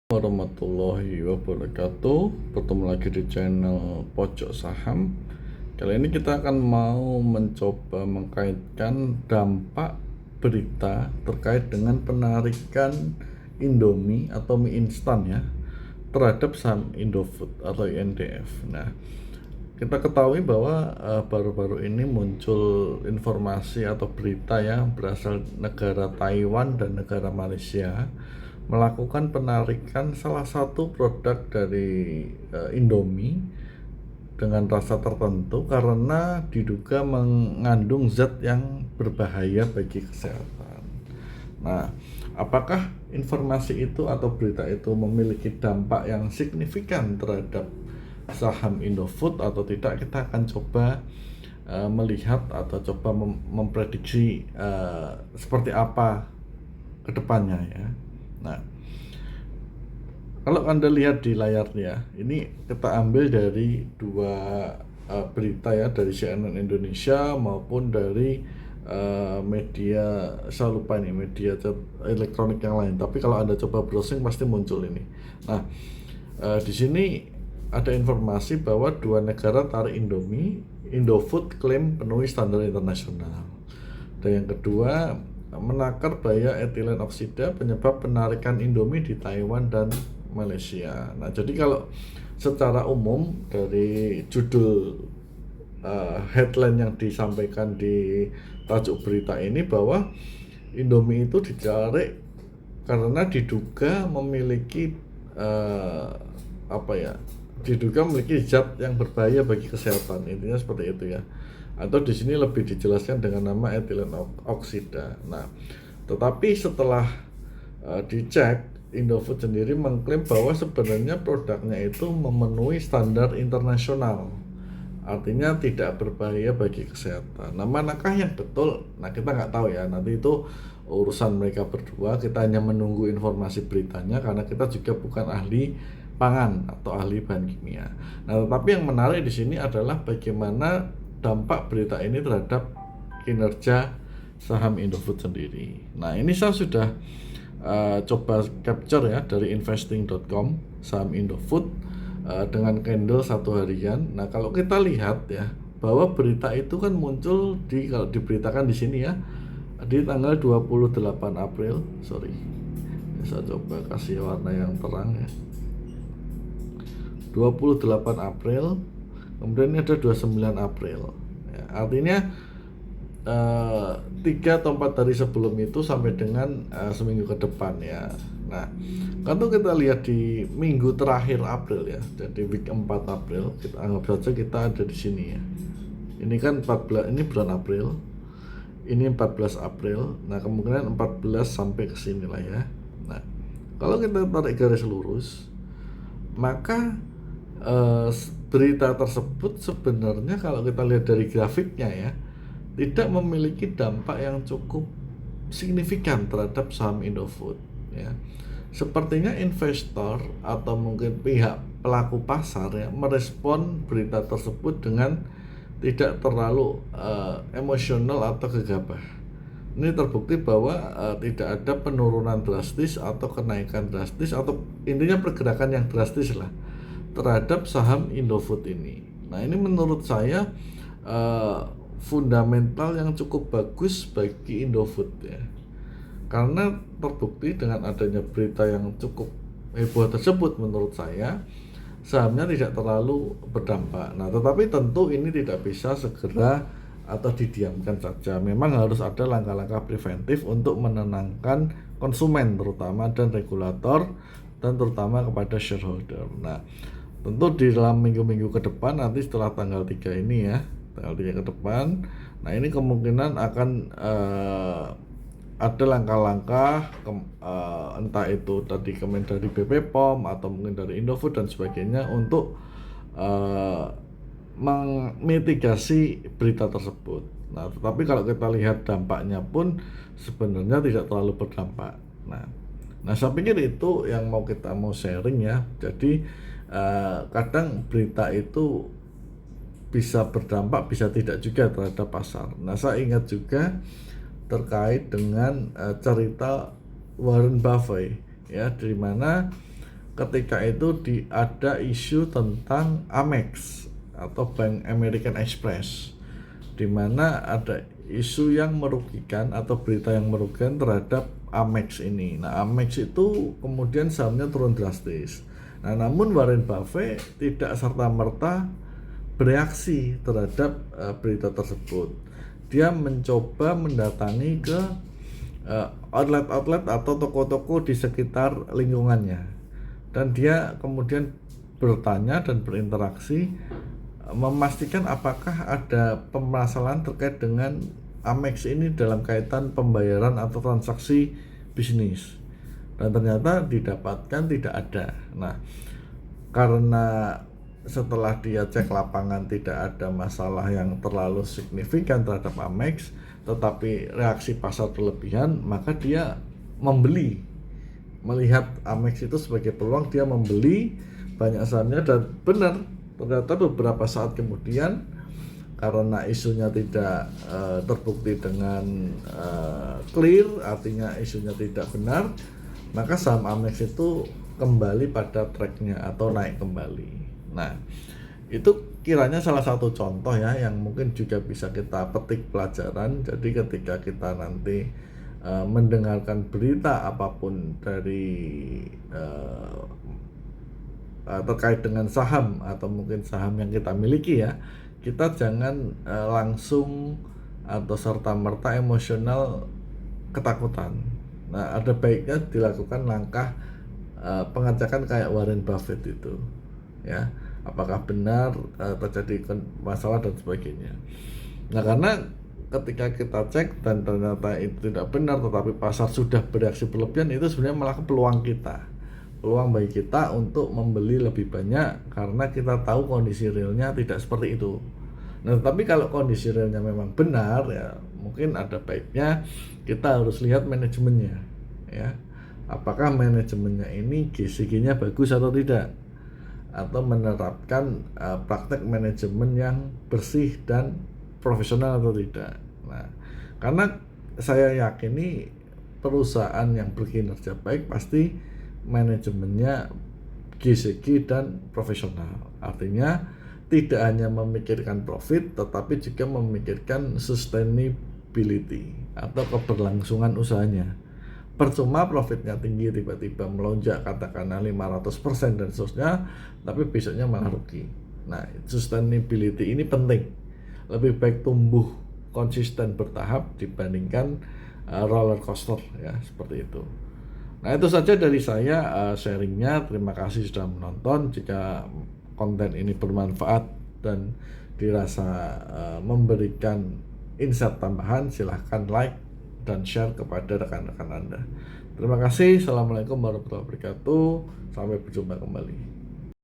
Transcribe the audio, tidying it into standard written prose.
Warahmatullahi wabarakatuh. Bertemu lagi di channel Pojok Saham. Kali ini kita akan mau mencoba mengkaitkan dampak berita terkait dengan penarikan Indomie atau mie instan ya terhadap saham Indofood atau INDF. Nah, kita ketahui bahwa baru-baru ini muncul informasi atau berita ya berasal negara Taiwan dan negara Malaysia melakukan penarikan salah satu produk dari Indomie dengan rasa tertentu karena diduga mengandung zat yang berbahaya bagi kesehatan. Nah, apakah informasi itu atau berita itu memiliki dampak yang signifikan terhadap saham Indofood atau tidak? Kita akan coba melihat atau coba memprediksi seperti apa kedepannya ya. Nah, kalau Anda lihat di layarnya, ini kita ambil dari dua berita ya, dari CNN Indonesia maupun dari media, saya lupa ini media elektronik yang lain. Tapi kalau Anda coba browsing pasti muncul ini. Nah, di sini ada informasi bahwa dua negara tarik Indomie, Indofood klaim penuhi standar internasional. Dan yang kedua, menakar bahaya etilen oksida penyebab penarikan Indomie di Taiwan dan Malaysia. Nah, jadi kalau secara umum dari judul headline yang disampaikan di tajuk berita ini bahwa Indomie itu ditarik karena diduga memiliki diduga memiliki zat yang berbahaya bagi kesehatan, intinya seperti itu ya. Atau di sini lebih dijelaskan dengan nama etilen oksida. Nah, tetapi setelah dicek, Indofood sendiri mengklaim bahwa sebenarnya produknya itu memenuhi standar internasional. Artinya tidak berbahaya bagi kesehatan. Nah, manakah yang betul? Nah, kita nggak tahu ya. Nanti itu urusan mereka berdua. Kita hanya menunggu informasi beritanya karena kita juga bukan ahli pangan atau ahli bahan kimia. Nah, tetapi yang menarik di sini adalah bagaimana dampak berita ini terhadap kinerja saham Indofood sendiri. Nah, ini saya sudah coba capture ya dari investing.com saham Indofood dengan candle satu harian. Nah, kalau kita lihat ya bahwa berita itu kan muncul kalau diberitakan di sini ya di tanggal 28 April. Saya coba kasih warna yang terang ya. 28 April, kemudian ini ada 29 April ya, artinya 3 atau 4 hari sebelum itu sampai dengan seminggu ke depan ya. Nah, kalau kita lihat di minggu terakhir April ya, jadi week 4 April, kita anggap saja kita ada di sini ya. Ini kan 14, ini bulan April, ini 14 April, nah kemungkinan 14 sampai ke sini lah ya. Nah, kalau kita tarik garis lurus, maka berita tersebut sebenarnya kalau kita lihat dari grafiknya ya tidak memiliki dampak yang cukup signifikan terhadap saham Indofood ya. Sepertinya investor atau mungkin pihak pelaku pasar ya merespon berita tersebut dengan tidak terlalu emosional atau gegabah. Ini terbukti bahwa tidak ada penurunan drastis atau kenaikan drastis atau intinya pergerakan yang drastis lah terhadap saham Indofood ini. Nah, ini menurut saya fundamental yang cukup bagus bagi Indofood ya. Karena terbukti dengan adanya berita yang cukup heboh tersebut, menurut saya sahamnya tidak terlalu berdampak. Nah, tetapi tentu ini tidak bisa segera atau didiamkan saja. Memang harus ada langkah-langkah preventif untuk menenangkan konsumen terutama dan regulator dan terutama kepada shareholder. Nah, tentu di dalam minggu-minggu ke depan nanti setelah tanggal 3 ini ya, tanggal 3 ke depan, nah ini kemungkinan akan ada langkah-langkah entah itu tadi dari BP POM atau mungkin dari Indofood dan sebagainya untuk memitigasi berita tersebut. Nah, tetapi kalau kita lihat dampaknya pun sebenarnya tidak terlalu berdampak. Nah, saya pikir itu yang mau sharing ya. Jadi kadang berita itu bisa berdampak, bisa tidak juga terhadap pasar. Nah, saya ingat juga terkait dengan cerita Warren Buffett ya, di mana ketika itu ada isu tentang Amex atau Bank American Express, di mana ada isu yang merugikan atau berita yang merugikan terhadap Amex ini. Nah, Amex itu kemudian sahamnya turun drastis. Nah, namun Warren Buffett tidak serta-merta bereaksi terhadap berita tersebut. Dia mencoba mendatangi ke outlet-outlet atau toko-toko di sekitar lingkungannya, dan dia kemudian bertanya dan berinteraksi, memastikan apakah ada permasalahan terkait dengan Amex ini dalam kaitan pembayaran atau transaksi bisnis, dan ternyata didapatkan tidak ada. Nah, karena setelah dia cek lapangan tidak ada masalah yang terlalu signifikan terhadap Amex, tetapi reaksi pasar berlebihan, maka dia membeli. Melihat Amex itu sebagai peluang, dia membeli banyak sahamnya, dan benar, ternyata beberapa saat kemudian karena isunya tidak terbukti dengan clear, artinya isunya tidak benar, maka saham Amex itu kembali pada tracknya atau naik kembali. Nah, itu kiranya salah satu contoh ya yang mungkin juga bisa kita petik pelajaran. Jadi ketika kita nanti mendengarkan berita apapun dari terkait dengan saham atau mungkin saham yang kita miliki ya, kita jangan langsung atau serta-merta emosional ketakutan. Nah, ada baiknya dilakukan langkah pengecekan kayak Warren Buffett itu, ya, apakah benar terjadi masalah dan sebagainya. Nah, karena ketika kita cek dan ternyata itu tidak benar, tetapi pasar sudah bereaksi berlebihan, itu sebenarnya malah peluang bagi kita untuk membeli lebih banyak, karena kita tahu kondisi realnya tidak seperti itu. Nah, tapi kalau kondisi realnya memang benar, ya mungkin ada baiknya kita harus lihat manajemennya, ya. Apakah manajemennya ini GCG-nya bagus atau tidak, atau menerapkan praktek manajemen yang bersih dan profesional atau tidak. Nah, karena saya yakini perusahaan yang berkinerja baik pasti manajemennya GCG dan profesional. Artinya tidak hanya memikirkan profit, tetapi juga memikirkan sustainability atau keberlangsungan usahanya. Percuma profitnya tinggi tiba-tiba melonjak katakanlah 500% dan seterusnya, tapi besoknya malah rugi. Nah, sustainability ini penting. Lebih baik tumbuh konsisten bertahap dibandingkan roller coaster, ya, seperti itu. Nah, itu saja dari saya sharingnya. Terima kasih sudah menonton. Jika konten ini bermanfaat dan dirasa memberikan insight tambahan, silahkan like dan share kepada rekan-rekan Anda. Terima kasih. Assalamualaikum warahmatullahi wabarakatuh. Sampai berjumpa kembali.